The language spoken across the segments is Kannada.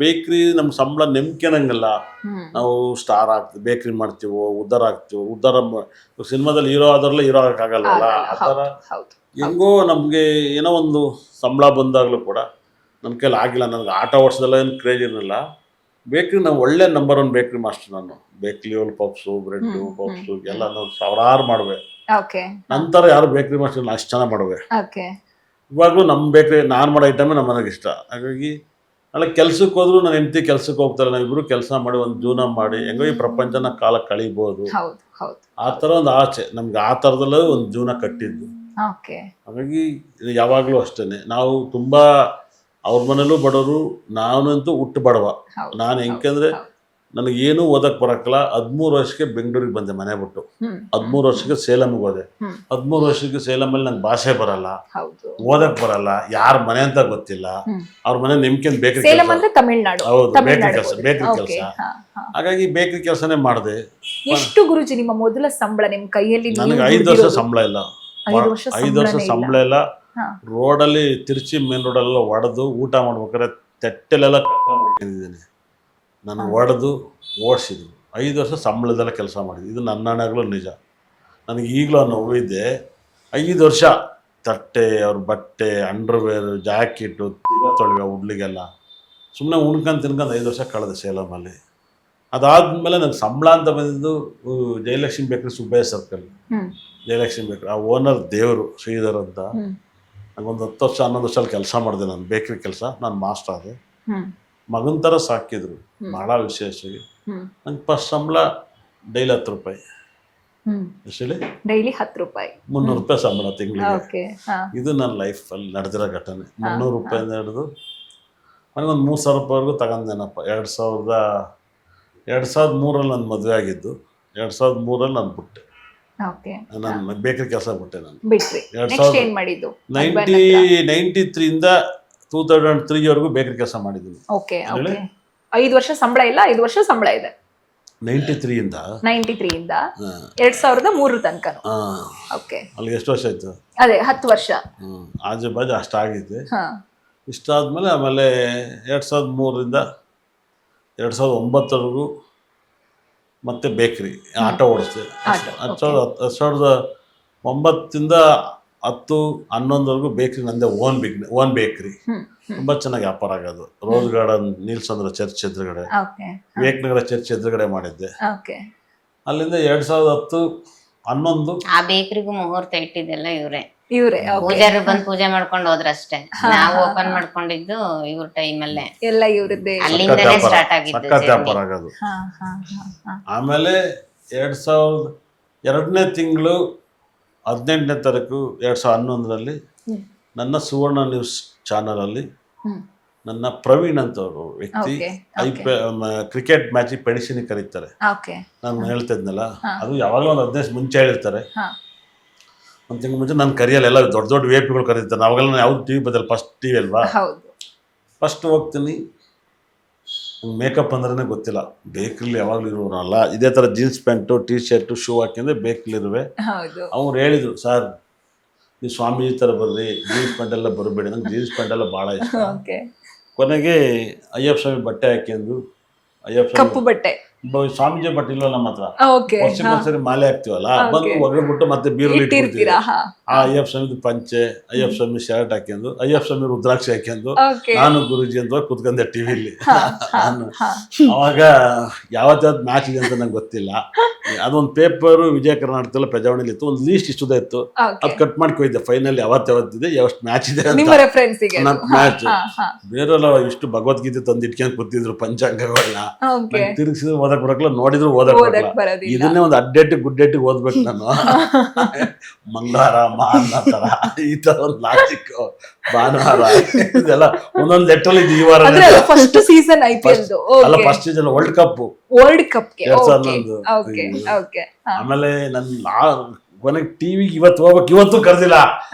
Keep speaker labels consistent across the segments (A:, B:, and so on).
A: ಬೇಕ್ರಿ ನಮ್ಮ ಸಂಬಳ ನೆಮ್ಕೆನಂಗಲ್ಲ. ನಾವು ಸ್ಟಾರ್ ಆಗ್ತೀವಿ, ಬೇಕ್ರಿ ಮಾಡ್ತೀವೋ, ಉದ್ಧಾರ ಆಗ್ತೀವೋ, ಸಿನಿಮಾದಲ್ಲಿ ಹೀರೋ ಆದ್ರಲ್ಲ ಹೀರೋ ಆಗಕ್ಕಾಗಲ್ವಲ್ಲ. ಆ ಥರ ಹೆಂಗೋ ನಮಗೆ ಏನೋ ಒಂದು ಸಂಬಳ ಬಂದಾಗಲೂ ಕೂಡ ನನ್ನ ಕೈಲಿ ಆಗಿಲ್ಲ. ನನಗೆ ಆಟ ಓಡಿಸೋದೆಲ್ಲ ಏನು ಕ್ರೇಜ್ ಇರಲಿಲ್ಲ. ಬೇಕ್ರಿ ನಾವು ಒಳ್ಳೆ ನಂಬರ್ 1 ಬೇಕ್ರಿ ಮಾಸ್ಟರ್ ನಾನು. ಬೇಕ್ರಿಯಲ್ಲಿ ಪಪ್ಸು, ಬ್ರೆಡ್ಡು, ಪಪ್ಸು ಎಲ್ಲ ನಾವು ಸಾವಿರಾರು ಮಾಡುವೆ. ನಂತರ ಯಾರು ಬೇಕ್ರಿ ಮಾಸ್ಟರ್ ಅಷ್ಟು ಚೆನ್ನಾಗಿ ಮಾಡುವೆ. ಇವಾಗಲೂ ನಮ್ಮ ಬೇಕ್ರಿ ನಾನು ಮಾಡೋ ಐಟಮೇ ನಮ್ಮ ಮನೆಗೆ ಇಷ್ಟ. ಹಾಗಾಗಿ ನಾಳೆ ಕೆಲ್ಸಕ್ಕೆ ಹೋದ್ರು ನಾನು ಹೆಂಡತಿ ಕೆಲ್ಸಕ್ಕೆ ಹೋಗ್ತಾರೆ, ನಾವಿಬ್ರು ಕೆಲಸ ಮಾಡಿ ಒಂದು ಜೀವನ ಮಾಡಿ ಹೆಂಗೋ ಈ ಪ್ರಪಂಚನ ಕಾಲ ಕಳೀಬೋದು. ಆ ಥರ ಒಂದು ಆಸೆ ನಮ್ಗೆ. ಆ ಥರದಲ್ಲೂ ಒಂದು ಜೀವನ ಕಟ್ಟಿದ್ದು. ಹಾಗಾಗಿ ಯಾವಾಗಲೂ ಅಷ್ಟೇ. ನಾವು ತುಂಬ ಅವ್ರ ಮನೇಲೂ ಬಡವರು, ನಾನಂತೂ ಹುಟ್ಟು ಬಡವ. ನಾನು ಹೆಂಗಂದ್ರೆ ನನಗೇನು ಓದಕ್ಕೆ ಬರೋಕ್ಕಲ್ಲ. 13 ವರ್ಷಕ್ಕೆ ಬೆಂಗಳೂರಿಗೆ ಬಂದೆ ಮನೆ ಬಿಟ್ಟು. 13 ವರ್ಷಕ್ಕೆ ಸೇಲಮ್ಗೆ ಹೋದೆ. 13 ವರ್ಷಕ್ಕೆ ಸೇಲಮಲ್ಲಿ ನಂಗೆ ಭಾಷೆ ಬರಲ್ಲ, ಓದಕ್ಕೆ ಬರಲ್ಲ, ಯಾರ ಮನೆ ಅಂತ ಗೊತ್ತಿಲ್ಲ. ಅವ್ರ ಮನೆ ನೆಮ್ಕೆಂದು ಬೇಕ್ರಿ ಕೆಲಸ. ಹೌದು, ಬೇಕ್ರಿ ಕೆಲಸ. ಹಾಗಾಗಿ ಬೇಕ್ರಿ ಕೆಲಸನೇ ಮಾಡಿದೆ.
B: ಎಷ್ಟು ಗುರುಜಿ ನಿಮ್ಮ ಮೊದಲ ಸಂಬಳ ನಿಮ್ಮ ಕೈಯಲ್ಲಿ?
A: ನನಗೆ 5 ವರ್ಷ ಸಂಬಳ ಇಲ್ಲ. 5 ವರ್ಷ ಸಂಬಳ ಇಲ್ಲ. ರೋಡಲ್ಲಿ ತಿರುಚಿ ಮೇನ್ ರೋಡಲ್ಲೆಲ್ಲ ಹೊಡೆದು ಊಟ ಮಾಡ್ಬೇಕಾದ್ರೆ ತೆಟ್ಟಲೆಲ್ಲ ಕಟ್ಕೊಂಡಿದ್ದೀನಿ. ನಾನು ಹೊಡೆದು ಓಡಿಸಿದ್ರು. 5 ವರ್ಷ ಸಂಬಳದೆಲ್ಲ ಕೆಲಸ ಮಾಡಿದ್ವಿ. ಇದು ನನ್ನ ಹಣೆಗಳು ನಿಜ. ನನಗೆ ಈಗಲೂ ಆ ನೋವಿದೆ. 5 ವರ್ಷ ತಟ್ಟೆ, ಅವ್ರ ಬಟ್ಟೆ, ಅಂಡರ್ವೇರು, ಜಾಕೆಟು, ತೊಳೆಗ ಹುಡ್ಲಿಗೆಲ್ಲ ಸುಮ್ಮನೆ ಉಣ್ಕೊಂಡು ತಿನ್ಕೊಂಡು 5 ವರ್ಷ ಕಳೆದೆ ಸೇಲಮಲ್ಲಿ. ಅದಾದಮೇಲೆ ನನಗೆ ಸಂಬಳ ಅಂತ ಬಂದಿದ್ದು ಜಯಲಕ್ಷ್ಮಿ ಬೇಕ್ರಿ, ಸುಬ್ಬಯ್ಯ ಸರ್ಕಲ್ ಜಯಲಕ್ಷ್ಮಿ ಬೇಕ್ರಿ. ಆ ಓನರ್ ದೇವರು ಶ್ರೀಧರ್ ಅಂತ. ನನಗೊಂದು 10 ವರ್ಷ 11 ವರ್ಷ ಕೆಲಸ ಮಾಡಿದೆ ನಾನು ಬೇಕ್ರಿ ಕೆಲಸ. ನಾನು ಮಾಸ್ಟರ್ ಆದೆ. ಮಗನ ಥರ ಸಾಕಿದ್ರು, ಭಾಳ ವಿಶೇಷ. ನಂಗೆ ಫಸ್ಟ್ ಸಂಬಳ ಡೈಲಿ 10 ರೂಪಾಯಿ.
B: ಡೈಲಿ 10 ರೂಪಾಯಿ,
A: 300 ರೂಪಾಯಿ ಸಂಬಳ ತಿಂಗಳಿಗೆ. ಇದು ನನ್ನ ಲೈಫಲ್ಲಿ ನಡೆದಿರೋ ಘಟನೆ. 300 ರೂಪಾಯಿಂದ ಹಿಡಿದು ನನಗೊಂದು 3000 ರೂಪಾಯಿವರೆಗೂ ತಗೊಂಡೇನಪ್ಪ. 2003ರಲ್ಲಿ ನನ್ನ ಮದುವೆ ಆಗಿದ್ದು. 2003ರಲ್ಲಿ ನಾನು ಬಿಟ್ಟೆ. ನಾನು ಬೇಕ್ರಿ ಕೆಲಸ ಬಿಟ್ಟೆ. ನಾನು 1993ಇಂದ 2003ವರೆಗೂ ಬೇಕ್ರಿ ಕೆಲಸ ಮಾಡಿದ್ದೀನಿ.
B: 5 ವರ್ಷ ಸಂಬಳ ಇಲ್ಲ, 5 ವರ್ಷ ಸಂಬಳ ಇದೆ.
A: 93ಇಂದ
B: 2003 ತನಕ.
A: ಅಲ್ಲಿ ಎಷ್ಟು ವರ್ಷ ಆಯ್ತು?
B: ಅದೇ 10 ವರ್ಷ.
A: ಆಜು ಬಾಜು ಅಷ್ಟಾಗಿದೆ. ಇಷ್ಟಾದ್ಮೇಲೆ ಆಮೇಲೆ 2003ರಿಂದ 2009ವರೆಗೂ ಮತ್ತೆ ಬೇಕ್ರಿ ಆಟೋ ಓಡಿಸ್ದೆ. 2009ರಿಂದ 10-11ವರೆಗೂ ಬೇಕ್ರಿ ನಂದೇ ಓನ್ ಬೇಕ್ರಿ. ತುಂಬ ಚೆನ್ನಾಗಿ ವ್ಯಾಪಾರ ಆಗೋದು. ರೋಸ್ ಗಾರ್ಡನ್, ನೀಲ್ ಚಂದ್ರ ಚರ್ಚ್ ಎದುರುಗಡೆ, ವಿವೇಕನಗರ ಚರ್ಚ್ ಎದುರುಗಡೆ ಮಾಡಿದ್ದೆ. ಅಲ್ಲಿಂದ 2010-11
C: ಆ ಬೇಕ್ರಿಗೂ ಮುಹೂರ್ತ ಇಟ್ಟಿದ್ದೆಲ್ಲ ಇವರೇ. ಪೂಜಾರಿ ಬಂದು ಪೂಜೆ ಮಾಡ್ಕೊಂಡು ಹೋದ್ರಷ್ಟೇ. ನಾವು ಓಪನ್ ಮಾಡ್ಕೊಂಡಿದ್ದು ಇವ್ರ ಟೈಮಲ್ಲೇ
B: ಎಲ್ಲ ಇವ್ರದ್ದೇ.
C: ಅಲ್ಲಿಂದನೇ ಸ್ಟಾರ್ಟ್ ಆಗಿದ್ದು
A: ವ್ಯಾಪಾರ ಆಗೋದು. ಆಮೇಲೆ 2002ನೇ ತಿಂಗಳು 18ನೇ ತಾರೀಕು 2011ರಲ್ಲಿ ನನ್ನ ಸುವರ್ಣ ನ್ಯೂಸ್ ಚಾನಲಲ್ಲಿ ನನ್ನ ಪ್ರವೀಣ್ ಅಂತ ವ್ಯಕ್ತಿ ಕ್ರಿಕೆಟ್ ಮ್ಯಾಚಿಗೆ ಪೆಡಿಷನಿಗೆ ಕರೀತಾರೆ. ನಾನು ಹೇಳ್ತಾ ಇದ್ನಲ್ಲ, ಅದು ಯಾವಾಗಲೂ ಒಂದು 15 ಮುಂಚೆ ಹೇಳಿರ್ತಾರೆ. ಒಂದು ತಿಂಗಳು ಮುಂಚೆ ನಾನು ಕರಿಯಲ್ಲ. ಎಲ್ಲ ದೊಡ್ಡ ದೊಡ್ಡ ವೇಪಿಗಳು ಕರೀತಾರೆ. ಅವಾಗೆಲ್ಲ ಯಾವ್ದು ಟಿವಿ ಬದಲು ಫಸ್ಟ್ ಟಿವಿ ಅಲ್ವಾ. ಫಸ್ಟ್ ಹೋಗ್ತೀನಿ. ಮೇಕಪ್ ಅಂದ್ರೇ ಗೊತ್ತಿಲ್ಲ. ಬೇಕ್ರಿಲಿ ಯಾವಾಗಲೂ ಇರೋರಲ್ಲ. ಇದೇ ಥರ jeans pant, T shirt, shoe ಹಾಕಿದ್ರೆ ಬೇಕ್ರಿಲಿರುವೆ. ಅವ್ರು ಹೇಳಿದ್ರು, ಸರ್ ನೀವು ಸ್ವಾಮೀಜಿ ಥರ ಬರ್ರಿ, ಜೀನ್ಸ್ ಪ್ಯಾಂಟ್ ಎಲ್ಲ ಬರಬೇಡಿ. ನಂಗೆ ಜೀನ್ಸ್ ಪ್ಯಾಂಟ್ ಎಲ್ಲ ಭಾಳ ಇಷ್ಟ. ಕೊನೆಗೆ ಅಯ್ಯಪ್ಪ ಸ್ವಾಮಿ ಬಟ್ಟೆ ಹಾಕ್ಯಂದು, ಅಯ್ಯಪ್ಪ ಸ್ವಾಮಿ
B: ಬಟ್ಟೆ,
A: ಸ್ವಾಮೀಜಿ ಬಟ್ಟೆ ಇಲ್ಲ ನಮ್ಮ ಹತ್ರ. ವರ್ಷಕ್ಕೊಂದ್ಸರಿ ಮಾಲೆ ಹಾಕ್ತಿವಲ್ಲ, ಬಂದು ಒಗ್ಗಬಿಟ್ಟು ಮತ್ತೆ ಬೀರಲ್ಲಿ ಇಟ್ಬಿಡ್ತೀವಿ. ಆ ಅಯ್ಯಪ್ಪ ಸ್ವಾಮಿ ಪಂಚೆ, ಅಯ್ಯಪ್ಪ ಸ್ವಾಮಿ ಶರ್ಟ್ ಹಾಕ್ಯಂದು, ಅಯ್ಯಪ್ಪ ಸ್ವಾಮಿ ರುದ್ರಾಕ್ಷಿ ಹಾಕ್ಯಂದು ನಾನು ಗುರುಜಿ ಅಂತ ಕುತ್ಕೊಂಡೆ ಟಿವಿಲಿ. ನಾನು ಅವಾಗ ಯಾವತ್ತಾವ್ದು ಮ್ಯಾಚ್ ಇದೆ ಅಂತ ನಂಗೆ ಗೊತ್ತಿಲ್ಲ. ಅದೊಂದು ಪೇಪರು ವಿಜಯ ಕರ್ನಾಟಕದಲ್ಲ ಪ್ರಜಾವಾಣಿಲಿ ಇತ್ತು. ಒಂದು ಲೀಸ್ಟ್ ಇಷ್ಟುದ ಇತ್ತು. ಅದು ಕಟ್ ಮಾಡ್ಕೊಯ್ದೆ. ಫೈನಲ್ ಯಾವತ್ತಿದೆ, ಎಷ್ಟು ಮ್ಯಾಚ್ ಇದೆ ಅಂತ. ಮ್ಯಾಚ್ ಬೇರೆಲ್ಲ ಇಷ್ಟು ಭಗವದ್ಗೀತೆ ತಂದು ಇಟ್ಕೊಂಡು ಕೂತಿದ್ರು ಪಂಚಾಂಗಗಳನ್ನ. ತಿರುಗಿಸಿದ್ರು ಓದಕ್ ಬರಕ್ಲ, ನೋಡಿದ್ರು ಓದಕ್ ಬರಲ್ಲ. ಇದನ್ನೇ ಒಂದು ಅಡ್ಡೇಟಿಗೆ ಗುಡ್ಡೇಟಿಗೆ ಓದ್ಬೇಕು ನಾನು. ಮಂಗಳವಾರ ಮಾನತರ ಈ ತರ ಒಂದು ಲಾಜಿಕ್, ಭಾನುವಾರ ಇದೆಲ್ಲ ಒಂದೊಂದು ಲೆಟರ್ ಇದೆ. ಈ ವಾರ
B: ಫಸ್ಟ್ ಸೀಸನ್
A: ಅಲ್ಲ, ಫಸ್ಟ್ ಸೀಸನ್ ವರ್ಲ್ಡ್ ಕಪ್ 2011. ಆಮೇಲೆ ನನ್ನ ಕೊನೆಗೆ ಟಿವಿಗೆ ಇವತ್ತು ಹೋಗ್ಬೇಕು, ಇವತ್ತು ಕರೆದಿಲ್ಲ.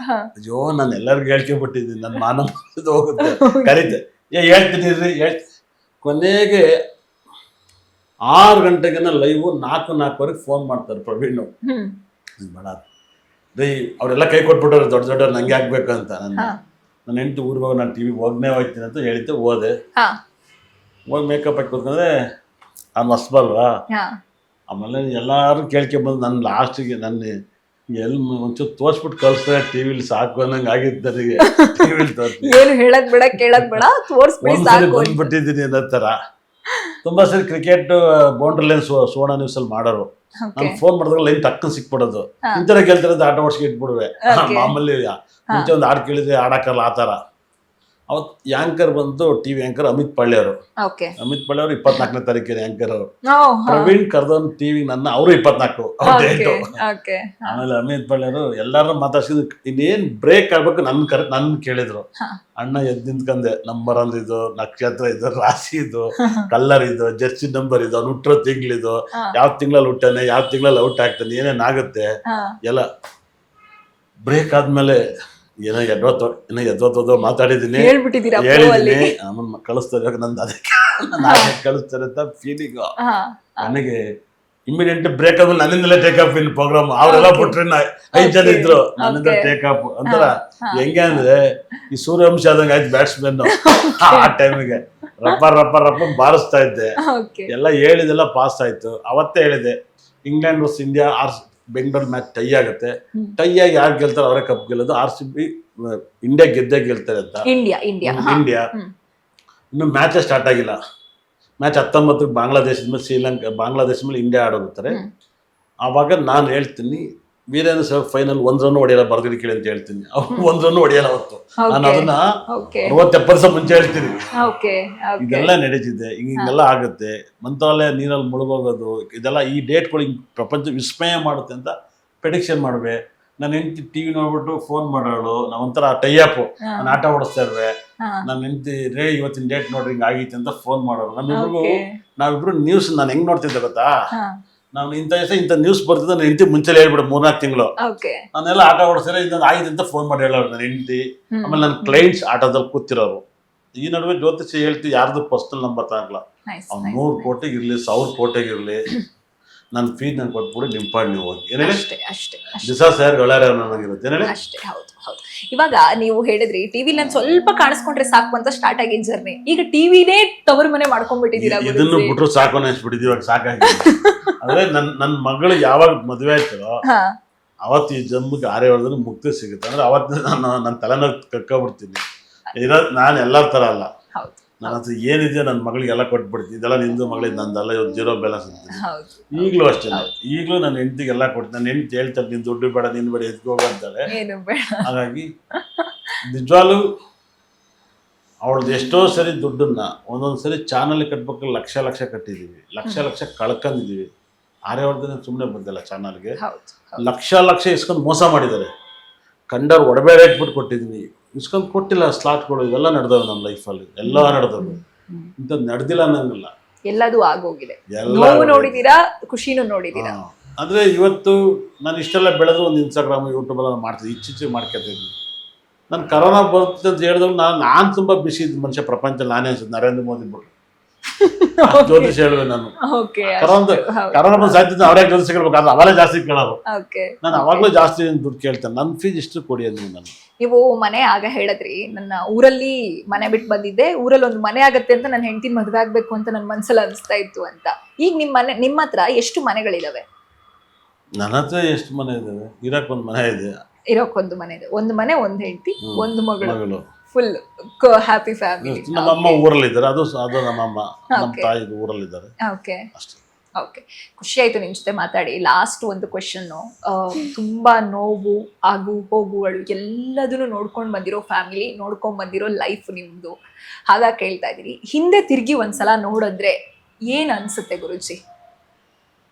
A: ಅಯ್ಯೋ ನಾನು ಎಲ್ಲರಿಗೂ ಹೇಳ್ಕೊಂಡ್ಬಿಟ್ಟಿದ್ದೀನಿ. ನನ್ನ ಮಾನ ಹೋಗುತ್ತೆ. ಕರೀತೆ ಹೇಳ್ತೀನಿ ಕೊನೆಗೆ 6 ಗಂಟೆಗೆ ಲೈವ್ 4:04ವರೆಗೆ ಫೋನ್ ಮಾಡ್ತಾರೆ ಪ್ರವೀಣ್. ಬೇಡ ರೀ, ಅವರೆಲ್ಲ ಕೈ ಕೊಟ್ಬಿಟ್ಟವ್ರೆ ದೊಡ್ಡ ದೊಡ್ಡವ್ರು, ನಂಗೆ ಆಗ್ಬೇಕು ಅಂತ. ನನ್ನ ಹೆಂಡತಿ ಊರಿಗೆ ಹೋಗಿ ನಾನು ಟಿವಿಗೆ ಹೋಗ್ತೀನಿ ಅಂತ ಹೇಳಿದ್ದೆ. ಹೋದೆ. ಹೋಗಿ ಮೇಕಪ್ ಹಾಕಿ ಕೂತ್ಕೊಂಡ್ರೆ ನಾನು ಹೊಸಬಲ್ವಾ.
B: ಹಾ
A: ಆಮೇಲೆ ಎಲ್ಲರೂ ಕೇಳ್ಕೊಂಬಂದು ನನ್ನ ಲಾಸ್ಟಿಗೆ ನನ್ನ ಎಲ್ಲಿ ಒಂಚೂರು ತೋರಿಸ್ಬಿಟ್ಟು ಕಳಿಸ್ತಾರೆ ಟಿ ವಿಲಿ ಸಾಕು ಅನ್ನಂಗೆ ಆಗಿತ್ತು ನನಗೆ. ಟಿ ವಿಲಿ ತೋರಿಸಿ
B: ಏನು ಹೇಳಕ್ ಬೇಡ ಕೇಳಕ್ ಬೇಡ ತೋರ್ಸ್ಬಿಡಿ
A: ಒಂದ್ಸರಿ
B: ಸಾಕು.
A: ಬಂದ್ಬಿಟ್ಟಿದ್ದೀನಿ ಅನ್ನೋ ಥರ. ತುಂಬ ಸರಿ ಕ್ರಿಕೆಟ್ ಬೌಂಡ್ರಿ ಲೈನ್ ಸುವರ್ಣ ನ್ಯೂಸಲ್ಲಿ ಮಾಡೋರು. ನಾನು ಫೋನ್ ಮಾಡಿದಾಗ ಲೈನ್ ಟಕ್ಕನ್ ಸಿಕ್ಬಿಡೋದು. ಇಂಥರ ಕೇಳ್ತಾರೆ ಆಟ ಓಡಿಸ್ಕೆ ಇಟ್ಬಿಡುವೆ. ಮಾಮೂಲಿ ಮುಂಚೆ ಒಂದು ಹಾಡು ಕೇಳಿದ್ರೆ ಹಾಡಾಕಲ್ಲ ಆ ಥರ. ಅವತ್ತು ಯಾಂಕರ್ ಬಂದು ಟಿ ವಿ ಯಾಂಕರ್ ಅಮಿತ್ ಪಳ್ಳಿ ಅವರು. ಅಮಿತ್ ಪಳ್ಳಿ ಅವರು 24ನೇ ತಾರೀಕಿನ ಯಾಂಕರ್ ಅವರು. ಪ್ರವೀಣ್ ಕರ್ದನ್ ಟಿವಿ ನನ್ನ ಅವರು 24 ಡೇಟು. ಆಮೇಲೆ ಅಮಿತ್ ಪಳ್ಳಿ ಅವರು ಎಲ್ಲಾರು ಮಾತಾಡ್ಸಿದ್ರು. ಇನ್ನೇನ್ ಬ್ರೇಕ್ ಆಗ್ಬೇಕು ನನ್ ಕೇಳಿದ್ರು. ಅಣ್ಣ ಎದ್ದು ನಿಂತ್ಕಂದೆ. ನಂಬರ್ ಅಂದಿದ್ದು, ನಕ್ಷತ್ರ ಇದು, ರಾಶಿ ಇದು, ಕಲ್ಲರ್ ಇದು, ಜರ್ಸಿ ನಂಬರ್ ಇದು, ಅವ್ನು ಹುಟ್ಟಿರೋ ತಿಂಗಳಿದು, ಯಾವ ತಿಂಗಳಲ್ಲಿ ಹುಟ್ಟಾನೆ, ಯಾವ ತಿಂಗಳಲ್ಲಿ ಔಟ್ ಆಗ್ತಾನೆ, ಏನೇನಾಗುತ್ತೆ ಎಲ್ಲ ಬ್ರೇಕ್ ಆದ್ಮೇಲೆ ಏನೋ ಎದ್ವತ್ತೋ ಮಾತಾಡಿದ್ದೀನಿ, ಹೇಳಿದ್ದೀನಿ. ಆಮೇಲೆ ಕಳಿಸ್ತಾರೆ ನಂದು ಅದಕ್ಕೆ ಕಳಿಸ್ತಾರೆ ಅಂತ ಫೀಲಿಂಗು ನನಗೆ. ಇಮಿಡಿಯೇಟ್ ಬ್ರೇಕ್ ಆದ್ಮೇಲೆ ನನ್ನಿಂದಲೇ ಟೇಕ್ ಆಫ್ ಇನ್ ಪ್ರೋಗ್ರಾಮ್. ಅವರೆಲ್ಲ ಬಿಟ್ರೆ 5 ಜನ ಇದ್ರು, ನನ್ನಿಂದ ಟೇಕ್ ಆಫ್ ಒಂಥರ ಹೆಂಗೆ ಅಂದ್ರೆ ಈ ಸೂರ್ಯವಂಶ ಆದಂಗೆ ಆಯ್ತು ಬ್ಯಾಟ್ಸ್ಮನ್. ಆ ಟೈಮಿಗೆ ರಪ್ಪ ಬಾರಿಸ್ತಾ ಇದ್ದೆ. ಎಲ್ಲ ಹೇಳಿದೆಲ್ಲ ಪಾಸ್ ಆಯ್ತು. ಅವತ್ತೇ ಹೇಳಿದೆ England versus India Bengaluru match tie ಆಗುತ್ತೆ. ಟೈ ಆಗಿ ಯಾರು ಗೆಲ್ತಾರೆ ಅವರೇ ಕಪ್ ಗೆಲ್ಲೋದು. RCB ಇಂಡಿಯಾ ಗೆದ್ದೇ ಗೆಲ್ತಾರೆ ಅಂತ. ಇಂಡಿಯಾ ಇನ್ನು ಮ್ಯಾಚ್ ಸ್ಟಾರ್ಟ್ ಆಗಿಲ್ಲ. ಮ್ಯಾಚ್ 19ಕ್ಕೆ ಬಾಂಗ್ಲಾದೇಶದ ಮೇಲೆ ಬಾಂಗ್ಲಾದೇಶ ಮೇಲೆ ಇಂಡಿಯಾ ಆಡೋಗುತ್ತಾರೆ. ಆವಾಗ ನಾನು ಹೇಳ್ತೀನಿ ವೀರೇಂದ್ರ ಸರ್ ಫೈನಲ್ 1 ರನ್ ಹೊಡೆಯಲ್ಲ ಬರ್ದಿರಿ ಕೇಳಿ ಅಂತ ಹೇಳ್ತೀನಿ. 1 ರನ್ ಹೊಡೆಯಲ್ಲ ಅವತ್ತು. ನಾನು ಅದನ್ನ 60-70 ಮುಂಚೆ ಹೇಳ್ತೀನಿ. ಇದೆಲ್ಲ ನಡೀತಿದೆ, ಹಿಂಗೆಲ್ಲ ಆಗುತ್ತೆ. ಮಂತ್ರಾಲಯ ನೀರಲ್ಲಿ ಮುಳುಗೋಗೋದು ಇದೆಲ್ಲ ಈ ಡೇಟ್ಗಳು ಹಿಂಗೆ ಪ್ರಪಂಚ ವಿಸ್ಮಯ ಮಾಡುತ್ತೆ ಅಂತ ಪ್ರೆಡಿಕ್ಷನ್ ಮಾಡುವೆ. ನನ್ನ ಹೆಂಡತಿ ಟಿವಿ ನೋಡ್ಬಿಟ್ಟು ಫೋನ್ ಮಾಡೋಳು. ನಾವೊಂಥರ ಟೈಅಪ್. ನಾನು ಆಟ ಓಡಿಸ್ತಾ ಇರುವೆ. ನನ್ನ ಹೆಂಡತಿ ರೇ ಇವತ್ತಿನ ಡೇಟ್ ನೋಡ್ರಿ ಹಿಂಗೆ ಆಗೈತೆ ಅಂತ ಫೋನ್ ಮಾಡೋರು. ನಾವಿಬ್ರು ನ್ಯೂಸ್ ನಾನು ಹೆಂಗ್ ನೋಡ್ತಿದ್ದೆ ಗೊತ್ತಾ, ನಾನು ಇಂಥ ನ್ಯೂಸ್ ಬರ್ತಿದ್ದೆ ನನ್ನ ಹೆಂಡತಿ ಮುಂಚೆ ಹೇಳ್ಬಿಡು 3-4 ತಿಂಗಳು. ನಾನೆಲ್ಲ ಆಟ ಓಡಿಸಿದ್ರೆ ಇದೊಂದು ಆಗಿದೆ ಅಂತ ಫೋನ್ ಮಾಡಿ ಹೇಳೋರು ನನ್ನ ಹೆಂಡತಿ. ಆಮೇಲೆ ನನ್ನ ಕ್ಲೈಂಟ್ಸ್ ಆಟೋದಲ್ಲಿ ಕೂತಿರೋರು. ಈ ನಡುವೆ ಜ್ಯೋತಿಷಿ ಹೇಳ್ತೀವಿ ಯಾರ್ದು ಪರ್ಸನಲ್ ನಂಬರ್ ತಗೊಳ್ಳಲ್ಲ. ಅವ್ನು 100 ಕೋಟಿಗೆ ಇರಲಿ 1000 ಕೋಟಿಗೆ ಇರಲಿ ನನ್ನ ಫೀಡ್ ನಾನು ಕೊಟ್ಬಿಡಿ ನಿಮ್ಮ ಪಾಡ್ ನೀವು ಹೋಗಿ ಏನೇಳಿ ದಿವಸ ಸರ್ ನನಗಿರುತ್ತೆ ಏನೇಳಿ.
B: ಇವಾಗ ನೀವು ಹೇಳಿದ್ರಿ ಟಿವಿ ನಾನು ಸ್ವಲ್ಪ ಕಾಣಿಸ್ಕೊಂಡ್ರೆ ಸಾಕು ಅಂತ ಸ್ಟಾರ್ಟ್ ಆಗಿದ್ ಜರ್ನಿ. ಈಗ ಟಿವಿನೇ ತವರ ಮನೆ ಮಾಡ್ಕೊಂಡ್ಬಿಟ್ಟಿದ್ದೀರಾ.
A: ಇದನ್ನು ಬಿಟ್ರು ಸಾಕು ಅನಿಸ್ಬಿಟ್ಟಿದ್ದೀವಿ. ಇವಾಗ ಸಾಕಾಗಿ ಅಂದ್ರೆ ನನ್ನ ಮಗಳು ಯಾವಾಗ ಮದುವೆ ಆಯ್ತೋ ಅವತ್ತು ಈ ಜನ್ಮಕ್ಕೆ 6 ವರ್ಷದಲ್ಲಿ ಮುಕ್ತಿ ಸಿಗುತ್ತೆ. ಅಂದ್ರೆ ಅವತ್ತು ನನ್ನ ತಲೆನ ಕಕ್ಕೊಬಿಡ್ತೀನಿ. ಇರೋದು ನಾನು ಎಲ್ಲರ ಥರ ಅಲ್ಲ. ನನ್ನ ಹತ್ರ ಏನಿದೆ ನನ್ನ ಮಗಳಿಗೆಲ್ಲ ಕೊಟ್ಬಿಡ್ತೀನಿ. ಇದೆಲ್ಲ ನಿಂದು ಮಗಳಿಗೆ ನಂದಲ್ಲ, ಇವತ್ತು 0 ಬ್ಯಾಲೆನ್ಸ್ ಅಂತೀನಿ. ಈಗಲೂ ಅಷ್ಟೇ. ಈಗಲೂ ನನ್ನ ಹೆಂಡತಿಗೆ ಎಲ್ಲ ಕೊಡ್ತೀನಿ. ನನ್ನ ಹೆಂಡತಿ ಹೇಳ್ತಾರೆ ನೀನು ದುಡ್ಡು ಬೇಡ, ನೀನು ಬೇಡ, ಎದ್ಕೋಗ ಅಂತಾಳೆ. ಹಾಗಾಗಿ ನಿಜವಾಗ್ಲೂ ಅವಳದ್ದು ಎಷ್ಟೋ ಸರಿ ದುಡ್ಡನ್ನ ಒಂದೊಂದು ಸರಿ ಚಾನಲ್ ಕಟ್ಬೇಕು ಲಕ್ಷ ಕಟ್ಟಿದ್ದೀವಿ, ಲಕ್ಷ ಕಳ್ಕೊಂಡಿದ್ದೀವಿ. 6 ವರ್ಷದಿಂದ ಸುಮ್ಮನೆ ಬಂದಿಲ್ಲ ಚಾನಲ್ಗೆ. ಲಕ್ಷ ಇಸ್ಕೊಂಡು ಮೋಸ ಮಾಡಿದ್ದಾರೆ. ಕಂಡವ್ರು ಒಡಬೇಡ ಇಟ್ಬಿಟ್ಟು ಕೊಟ್ಟಿದ್ದೀನಿ, ಇಸ್ಕೊಂಡು ಕೊಟ್ಟಿಲ್ಲ ಸ್ಲಾಟ್ಗಳು. ಇವೆಲ್ಲ ನಡೆದವು ನಮ್ಮ ಲೈಫಲ್ಲಿ, ಎಲ್ಲ ನಡೆದವು. ಇಂಥದ್ದು ನಡೆದಿಲ್ಲ ಅನ್ನಂಗಿಲ್ಲ.
B: ಎಲ್ಲದೂ ಆಗೋಗಿದೆ. ನೋವು ನೋಡಿದೀರಾ, ಖುಷಿನೂ ನೋಡಿದೀರಾ.
A: ಅಂದರೆ ಇವತ್ತು ನಾನು ಇಷ್ಟೆಲ್ಲ ಬೆಳೆದು ಒಂದು ಇನ್ಸ್ಟಾಗ್ರಾಮ್ ಯೂಟ್ಯೂಬ್ ಎಲ್ಲ ಮಾಡ್ತೀನಿ, ಇಚ್ಚಿಚ್ಚು ಮಾಡ್ಕೊತಿದ್ದೀನಿ. ನಾನು ಕರೋನಾ ಬರುತ್ತೆ ಅಂತ ಹೇಳಿದಾಗ ನಾನು ತುಂಬ ಬಿಸಿ ಇದ್ದ ಮನುಷ್ಯ ಪ್ರಪಂಚದಲ್ಲಿ ನಾನೇ ಅನ್ಸುತ್ತೆ. ನರೇಂದ್ರ ಮೋದಿ ಬಿಟ್ಟು ಜ್ಯೋತಿಷ ಹೇಳುವೆ ನಾನು. ಕರೋನಾ ಬಂದು ಸಾಯ್ತಿದ್ದೆ ಅವರೇ ಜ್ಯೋತಿಷ ಕೇಳ್ಬೇಕು, ಆದ್ರೆ ಅವರೇ ಜಾಸ್ತಿ ಕೇಳೋರು. ನಾನು ಅವಾಗಲೂ ಜಾಸ್ತಿ ದುಡ್ಡು ಕೇಳ್ತೇನೆ. ನನ್ನ ಫೀಸ್ ಇಷ್ಟು ಕೊಡಿ ಅಂದ್ರೆ ನಾನು.
B: ನೀವು ಮನೆ ಆಗ ಹೇಳಿದ್ರಿ, ನನ್ನ ಊರಲ್ಲಿ ಮನೆ ಬಿಟ್ಟು ಬಂದಿದ್ದೆ, ಊರಲ್ಲಿ ಒಂದು ಮನೆ ಆಗತ್ತೆ ಅಂತ ನನ್ನ ಹೆಂಡತಿ ಮದುವೆ ಆಗ್ಬೇಕು ಅಂತ ನನ್ನ ಮನ್ಸಲ್ಲಿ ಅನಿಸ್ತಾ ಇತ್ತು ಅಂತ. ಈಗ ನಿಮ್ಮ ಹತ್ರ ಎಷ್ಟು ಮನೆಗಳಿದಾವೆ?
A: ನನ್ನ ಹತ್ರ ಎಷ್ಟು ಮನೆ ಇದಾವೆ? ಇರಕ್ ಒಂದು ಮನೆ ಇದೆ.
B: ಇರೋಕ್ಕೊಂದು ಮನೆ ಇದೆ. ಒಂದು ಮನೆ, ಒಂದು ಹೆಂಡತಿ, ಒಂದು ಮಗಳು. Full happy family.
A: ನಮ್ಮಮ್ಮ ಊರಲ್ಲಿದ್ದಾರೆ. ಅದು ನಮ್ಮಮ್ಮ ನಮ್ಮ ತಾಯಿ ಊರಲ್ಲಿದ್ದಾರೆ.
B: ಓಕೆ, ಖುಷಿ ಆಯ್ತು ನಿಮ್ ಜೊತೆ ಮಾತಾಡಿ. ಲಾಸ್ಟ್ ಒಂದು ಕ್ವೆಶನ್. ತುಂಬಾ ನೋವು ಆಗು ಹೋಗುಗಳು ಎಲ್ಲದನ್ನು ನೋಡ್ಕೊಂಡು ಬಂದಿರೋ ಫ್ಯಾಮಿಲಿ, ನೋಡ್ಕೊಂಡ್ ಬಂದಿರೋ ಲೈಫ್ ನಿಮ್ದು. ಹಾಗಾಗಿ ಕೇಳ್ತಾ ಇದೀನಿ, ಹಿಂದೆ ತಿರ್ಗಿ ಒಂದ್ಸಲ ನೋಡಿದ್ರೆ ಏನ್ ಅನ್ಸುತ್ತೆ ಗುರುಜಿ?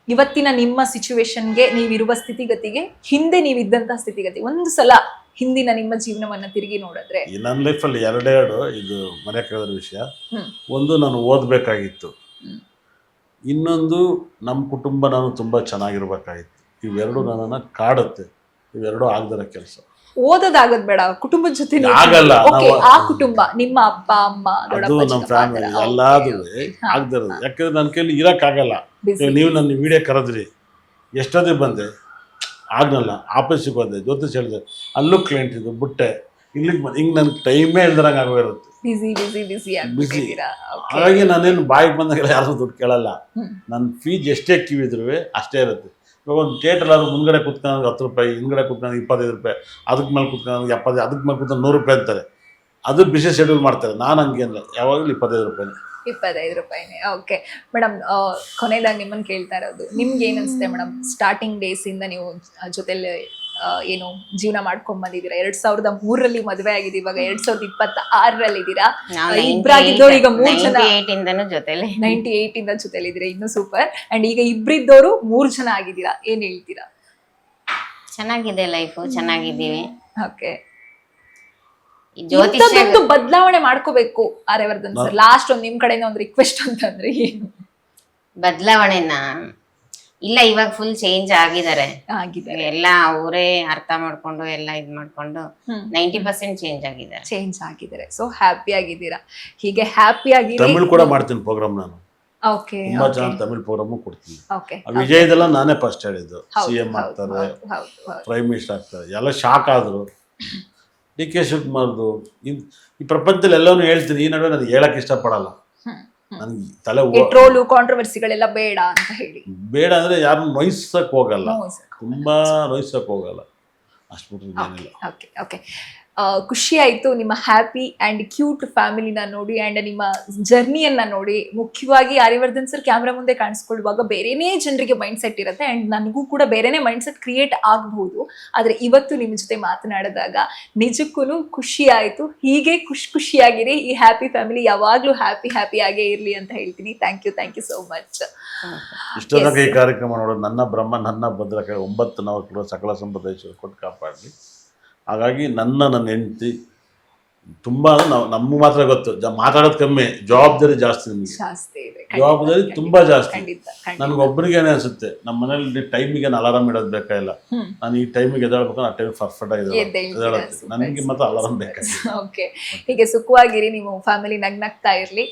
B: ಇವತ್ತಿನ ನಿಮ್ಮ ಸಿಚುವೇಶನ್ಗೆ, ನೀವಿರುವ ಸ್ಥಿತಿಗತಿಗೆ, ಹಿಂದೆ ನೀವಿದ್ದಂತ ಸ್ಥಿತಿಗತಿ, ಒಂದು ಸಲ ಹಿಂದಿನ ನಿಮ್ಮ ಜೀವನವನ್ನ ತಿರುಗಿ ನೋಡಿದ್ರೆ.
A: ನನ್ನ ಲೈಫಲ್ಲಿ ಎರಡೆರಡು ಇದು ಮರೆಯಕ್ಕಾಗದ ವಿಷಯ. ಒಂದು, ನಾನು ಓದಬೇಕಾಗಿತ್ತು. ಇನ್ನೊಂದು, ನಮ್ಮ ಕುಟುಂಬ ನಾನು ತುಂಬ ಚೆನ್ನಾಗಿರ್ಬೇಕಾಗಿತ್ತು. ಇವೆರಡು ನನ್ನನ್ನು ಕಾಡುತ್ತೆ. ಇವೆರಡು ಆಗದಿರೋ ಕೆಲಸ.
B: ಓದೋದಾಗದ್ ಬೇಡ, ಕುಟುಂಬದ ಜೊತೆ
A: ಆಗಲ್ಲ.
B: ಆ ಕುಟುಂಬ, ನಿಮ್ಮ ಅಪ್ಪ ಅಮ್ಮ,
A: ಅದು ನಮ್ಮ ಫ್ಯಾಮಿಲಿ ಎಲ್ಲಾದ್ರೂ ಆಗದಿರೋದು. ಯಾಕಂದ್ರೆ ನನ್ನ ಕೈಲಿ ಇರೋಕ್ಕಾಗಲ್ಲ. ನೀವು ನನ್ನ ವಿಡಿಯೋ ಕರೆದ್ರಿ, ಎಷ್ಟೊತ್ತಿಗೆ ಬಂದೆ? ಆಗಲ್ಲ. ಆಫೀಸಿಗೆ ಹೋದೆ, ಜ್ಯೋತಿಷ್ ಹೇಳಿದೆ, ಅಲ್ಲೂ ಕ್ಲೈಂಟ್ ಇದು ಬಿಟ್ಟೆ, ಇಲ್ಲಿಗೆ ಬಂದು ಹಿಂಗೆ ನನ್ಗೆ ಟೈಮೇ ಇಲ್ದಂಗೆ ಆಗೋಗಿರುತ್ತೆ.
B: ಬಿಸಿ ಬಿಸಿ ಬಿಸಿ ಆಗ್ಬಿಟ್ಟಿದ್ದೀರಾ.
A: ಹಾಗಾಗಿ ನಾನೇನು ಬಾಯಿಗೆ ಬಂದಾಗೆಲ್ಲ ಯಾರು ದುಡ್ಡು ಕೇಳಲ್ಲ. ನನ್ನ ಫೀಸ್ ಎಷ್ಟೇ ಕಿವಿದ್ರು ಅಷ್ಟೇ ಇರುತ್ತೆ. ಇವಾಗ ಒಂದು ಥಿಯೇಟರ್ ಆದ್ರೂ ಮುಂದ್ಗಡೆ ಕುತ್ಕೊಂಡು 10 ರೂಪಾಯಿ, ಹಿಂದ್ಗಡೆ ಕುತ್ಕೊಂಡು 25 ರೂಪಾಯಿ, ಅದಕ್ಕೆ ಮೇಲೆ ಕುತ್ಕೊಂಡು 70, ಅದಕ್ಕೆ ಮೇಲೆ ಕುತ್ಕೊಂಡು 100 ರೂಪಾಯಿ ಅಂತಾರೆ. ಅದು ಬಿಸಿ ಶೆಡ್ಯೂಲ್ ಮಾಡ್ತಾರೆ. ನಾನು ಹಂಗೇನಿಲ್ಲ, ಯಾವಾಗಲೂ 25 ರೂಪಾಯಿನೇ.
B: 25 ರೂಪಾಯಿನೇ. ಓಕೆ ಮೇಡಮ್, ಕೊನೆಯದಾಗಿ ನಿಮ್ಮನ್ನು ಕೇಳ್ತಾ ಇರೋದು, ನಿಮ್ಗೆ ಏನು ಅನಿಸುತ್ತೆ ಮೇಡಮ್, ಸ್ಟಾರ್ಟಿಂಗ್ ಡೇಸಿಂದ ನೀವು ಜೊತೆಲಿ ಏನು ಜೀವನ ಮಾಡ್ಕೊಂಡ್ ಬಂದಿದ್ದೀರಾ? 2003ರಲ್ಲಿ ಮದುವೆ ಆಗಿದೆ, ಇವಾಗ 2026ರಲ್ಲಿ ಇದ್ದೀರಾ. ಇಬ್ಬರಾಗಿದ್ದವ್ರು ಈಗ 3 ಜನ, 98 ಇಂದ ಜೊತೆಲಿ ಇದ್ದೀರಾ, ಇನ್ನು ಸೂಪರ್. ಅಂಡ್ ಈಗ ಇಬ್ಬರಿದ್ದವರು 3 ಜನ ಆಗಿದ್ದೀರಾ. ಏನ್ ಹೇಳ್ತೀರಾ?
C: ಚೆನ್ನಾಗಿದೆ ಲೈಫ್, ಚೆನ್ನಾಗಿದ್ದೀವಿ.
B: ಓಕೆ, ಬದಲಾವಣೆ ಮಾಡ್ಕೋಬೇಕು ಆರ್ಯವರ್ಧನ್ ಸರ್, ಲಾಸ್ಟ್ ಒಂದು ನಿಮ್ ಕಡೆಯಿಂದ ಒಂದು ರಿಕ್ವೆಸ್ಟ್ ಅಂತಂದ್ರೆ ಏನು?
C: ಬದಲಾವಣೆನ ಇಲ್ಲ, ಇವಾಗ ಫುಲ್ ಚೇಂಜ್ ಆಗಿದ್ದಾರೆ. ಎಲ್ಲ ಅವರೇ ಅರ್ಥ ಮಾಡ್ಕೊಂಡು ಎಲ್ಲ ಇದ್ ಮಾಡ್ಕೊಂಡು 90% ಚೇಂಜ್ ಆಗಿದ್ದಾರೆ.
B: ಸೊ ಹ್ಯಾಪಿ ಆಗಿದ್ದೀರಾ. ಹೀಗೆ ಹ್ಯಾಪಿ ಆಗಿ
A: ತಮಿಳ್ ಕೂಡ ಮಾಡ್ತೀನಿ ಪ್ರೋಗ್ರಾಮ್ ನಾನು.
B: ಓಕೆ,
A: ತುಂಬಾ ಚೆನ್ನಾಗಿ ತಮಿಳ್ ಪ್ರೋಗ್ರಾಮು ಕೊಡ್ತೀನಿ.
B: ಓಕೆ,
A: ವಿಜಯದೆಲ್ಲ ನಾನೇ ಫಸ್ಟ್ ಹೇಳಿದ್ದು. CM ಆಗ್ತಾರೆ, ಪ್ರೈಮ್ ಮಿನಿಸ್ಟರ್ ಆಗ್ತಾರೆ, ಎಲ್ಲ ಶಾಕ್ ಆದ್ರು. DK ಶಿವಕುಮಾರ್ದು ಈ ಪ್ರಪಂಚದಲ್ಲಿ ಎಲ್ಲವನ್ನೂ ಹೇಳ್ತೀನಿ. ಈ ನಡುವೆ ನನಗೆ ಹೇಳಕ್ ಇಷ್ಟಪಡಲ್ಲ. ನನಗೆ ತಲೆ
B: ಟ್ರೋಲು ಕಾಂಟ್ರವರ್ಸಿಗಳೆಲ್ಲ ಬೇಡ ಅಂತ ಹೇಳಿ.
A: ಬೇಡ ಅಂದ್ರೆ ಯಾರನ್ನು ನೋಯಿಸಕ್ ಹೋಗಲ್ಲ, ತುಂಬಾ ನೋಯಿಸಕ್ ಹೋಗಲ್ಲ, ಅಷ್ಟು ಬಿಟ್ರೆ ಏನಿಲ್ಲ.
B: ಓಕೆ ಓಕೆ, ಖುಷಿ ಆಯ್ತು ನಿಮ್ಮ ಹ್ಯಾಪಿ ಅಂಡ್ ಕ್ಯೂಟ್ ಫ್ಯಾಮಿಲಿನ ನೋಡಿ ಅಂಡ್ ನಿಮ್ಮ ಜರ್ನಿಯನ್ನ ನೋಡಿ. ಮುಖ್ಯವಾಗಿ ಆರ್ಯವರ್ಧನ್ ಸರ್ ಕ್ಯಾಮ್ರಾ ಮುಂದೆ ಕಾಣಿಸ್ಕೊಳ್ಳುವಾಗ ಬೇರೆನೇ ಜನರಿಗೆ ಮೈಂಡ್ ಸೆಟ್ ಇರುತ್ತೆ ಅಂಡ್ ನನಗೂ ಕೂಡ ಬೇರೆನೇ ಮೈಂಡ್ ಸೆಟ್ ಕ್ರಿಯೇಟ್ ಆಗಬಹುದು. ಆದರೆ ಇವತ್ತು ನಿಮ್ಮ ಜೊತೆ ಮಾತನಾಡಿದಾಗ ನಿಜಕ್ಕೂ ಖುಷಿ ಆಯ್ತು. ಹೀಗೆ ಖುಷಿಯಾಗಿರಿ. ಈ ಹ್ಯಾಪಿ ಫ್ಯಾಮಿಲಿ ಯಾವಾಗ್ಲೂ ಹ್ಯಾಪಿ ಆಗೇ ಇರ್ಲಿ ಅಂತ ಹೇಳ್ತೀನಿ. Thank you so much.
A: ಇಷ್ಟೊಂದು ಈ ಕಾರ್ಯಕ್ರಮ ನೋಡೋದು ನನ್ನ ಬ್ರಹ್ಮ ನನ್ನ ಭದ್ರ 9 ನವಕರು ಸಕಲ ಸಂಪದ ಕೊಟ್ಟು ಕಾಪಾಡಲಿ. ಹಾಗಾಗಿ ನನ್ನ ಹೆಂಡತಿ ತುಂಬ ನಮ್ಗೆ ಮಾತ್ರ ಗೊತ್ತು, ಮಾತಾಡೋದು ಕಮ್ಮಿ, ಜವಾಬ್ದಾರಿ ಜಾಸ್ತಿ. ನಿಮಗೆ ಜವಾಬ್ದಾರಿ ತುಂಬಾ ಜಾಸ್ತಿ. ನನಗೊಬ್ಬರಿಗೇನೆ ಅನ್ಸುತ್ತೆ, ನಮ್ಮ ಮನೇಲಿ ಟೈಮಿಗೆ ಅಲಾರಾಮ್ ಇಡೋದು ಬೇಕಾಗಿಲ್ಲ. ನಾನು ಈ ಟೈಮಿಗೆ ಎದ್ದೇಳ್ಬೇಕು, ಆ ಟೈಮ್ ಪರ್ಫೆಕ್ಟ್ ಆಗಿದೆ. ನನಗೆ ಮಾತ್ರ ಅಲಾರಾಮ್ ಬೇಕಾಗಿಲ್ಲ.
B: ಓಕೆ, ಹೀಗೆ ಸುಖವಾಗಿರಿ, ನೀವು ಫ್ಯಾಮಿಲಿ ನಗ್ನಗ್ತಾ ಇರ್ಲಿ.